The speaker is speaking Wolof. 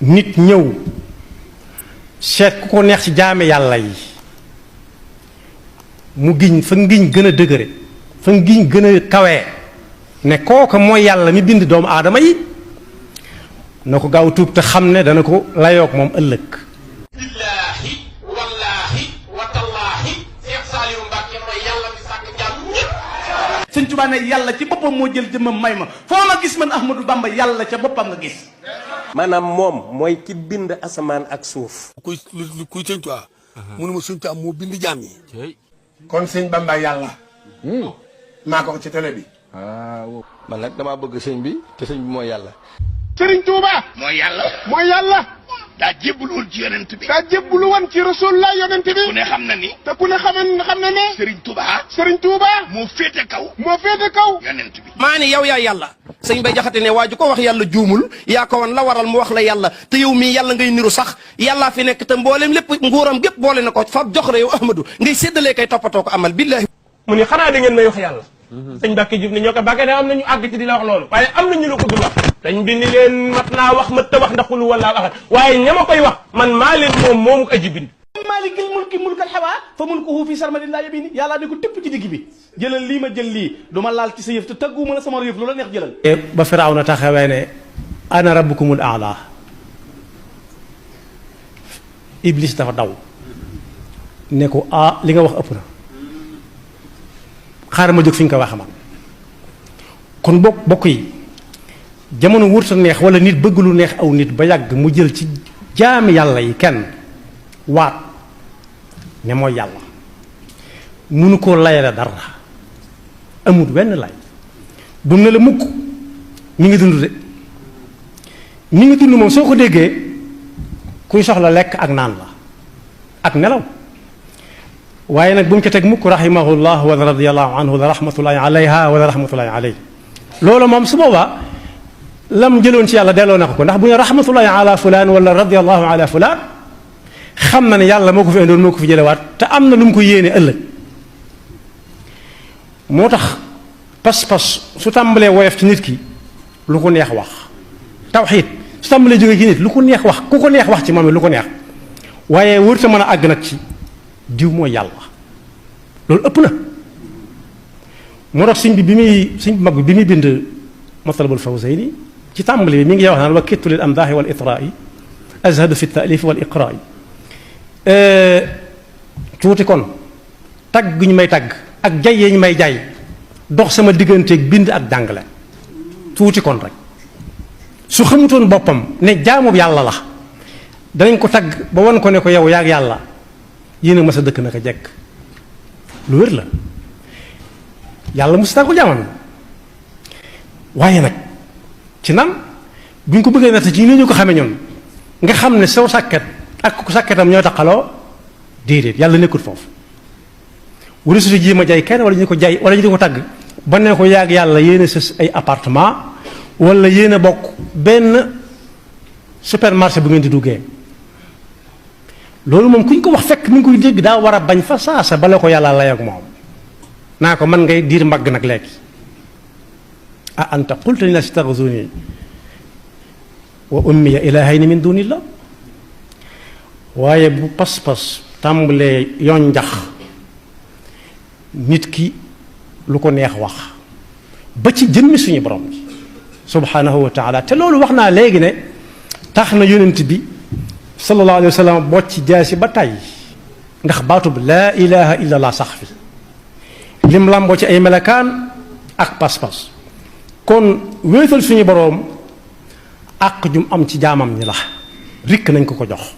nit ñëw seet ku ko neex ci jaame yàlla yi mu giñ fa ngiñ gën a dëgëre fa ngiñ gën a kawee ne kooka mooy yàlla mi bind doomu aadama yi na ko gaaw tuub te xam ne dana ko layoog moom ëllëg. billaahi wallaahi watallaahi Seex Saaliwu Mbàkke mooy yàlla mi sàkk jàmm ñépp. Sëñ Tuubaa ne yàlla ci boppam moo jël jëmmam may ma foo ma gis man Ahmadou Bamba yàlla ca boppam nga gis. maanaam moom mooy ki bind asamaan ak suuf. kuy Sëñ Tuubaa. mënuma Sëñ Tuubaa moo bind jaam yi. kon sëñ Bamba yàlla. maa ko ci télé bi. waaw man nag damaa bëgg sëñ bi te sëñ bi mooy yàlla. Sëriñ Tuuba. mooy yàlla. mooy yàlla. daa jébbulu woon ci yonent bi. daa jébbulu woon ci Rasulullah yonent bi. ku ne xam na ni. te ku ne xam na ne. Sëriñ Tuuba. Sëriñ Tuuba. moo féete kaw. moo féete kaw. yonent bi. maa ni yow yaa yàlla sëñ Bay Jaxate ne waa ju ko wax yàlla juumul yaa ko wan la waral mu wax la yàlla te yow mii yàlla ngay niru sax yàllaa fi nekk te mboolem lépp nguuram gépp boole na ko fab jox la yow Ahmadou ngay séddalee kay toppatoo ko amal billaahi. mu ni xanaa da ngeen may wax yàlla. sëñ Mbàkke Juuf ne ñoo ko bàkkee ne am nañu àgg ci di la wax loolu waaye am nañu la ko dul wax. dañ bi ni leen mat naa wax mat ta wax ndax lu wala axat waaye ña ma koy wax man maa leen moom moomu aji bind. maalikil mulki mulkal xawaa fa mulkuhu fi sarmadin laa yabini yàlla di ko tëpp ci digg bi jëlal lii ma jël lii du ma laal ci sa yëf te tagguuma la sama yëf lu la neex jëlal. ba Firawna taxawee ne ana rabbukumul aala Iblis dafa daw ne ko li nga wax ëpp na xaaral ma jóg fi ñu ko waxee man kon bokk yi jamono wurta neex wala nit bëgg lu neex aw nit ba yàgg mu jël ci jaami yàlla yi kenn waat ne mooy yàlla munu koo layale dara amut wenn lay bu ne la mukk mi ngi dund de mi ngi dund moom soo ko déggee kuy soxla lekk ak naan la ak nelaw waaye nag bu mu ca teg mukk rahimahullah wala radiyallahu anhu wala rahmatullahi alayha wala rahmatullahi alayhi loolu moom su boobaa lam jëloon ci yàlla delloo na ko ndax bu ñu rahmatullahi ala fulaan wala radiyallahu ala fulaan xam na ne yàlla moo ko fi indoon moo ko fi jëlewaat te am na lu mu ko yéene ëllëg moo tax pas-pas su tàmbalee woyof ci nit ki lu ko neex wax tawxiid su tàmbalee jógee ci nit lu ko neex wax ku ko neex wax ci moom lu ko neex waaye wërta mën a àgg nag ci diw mooy yàlla loolu ëpp na moo tax sëñ bi mag bi muy bind Matlabul Fawzayni ci tàmbali bi mi ngi wax naan wa kittu lil amdaahi wal itraa'i azhadu fi taalifi wal iqraa'i tuuti kon tagg ñu may tagg ak jay yi ñu may jaay dox sama digganteeg bind ak jàngale tuuti kon rek su xamutoon boppam ne jaamu yàlla la danañ ko tagg ba wan ko ne ko yow yaag yàlla yéen a mas a dëkk naka jekk lu wér la yàlla mos ko jaaman waaye nag ci nan buñ ko bëggee natt ci ni ñu ko xamee ñoon nga xam ne saw sàkket ak ku sàkketam ñoo taqaloo déedéet yàlla nekkul foofu wala su ji ma jaay kenn wala ñu ko jaay wala ñu di ko tagg ba ne ko yaag yàlla yéen a sës ay appartement wala yéen a bokk benn supermarché bu ngeen di duggee loolu moom kuñ ko wax fekk mi ngi koy dégg daa war a bañ fa saasa bala ko yàlla lay ak moom naa ko man ngay diir mbagg nag léegi a anta qulta linnaasi ittaxizuni wa ummiya ilaahayni min dunillah waaye bu pas-pas tàmbalee yoon njax nit ki lu ko neex wax ba ci jëmmi suñu borom bi subhanahu wa taala te loolu wax naa léegi ne tax na yonent bi sallallahu alayhi wa sallam bocc jaasi ba tàyyi ndax baatub laa ilaha illa allah sax fi lim làmboo ci ay melakaan ak pas-pas kon wéetal suñu boroom àq jum am ci jaamam ñi la rikk nañ ko ko jox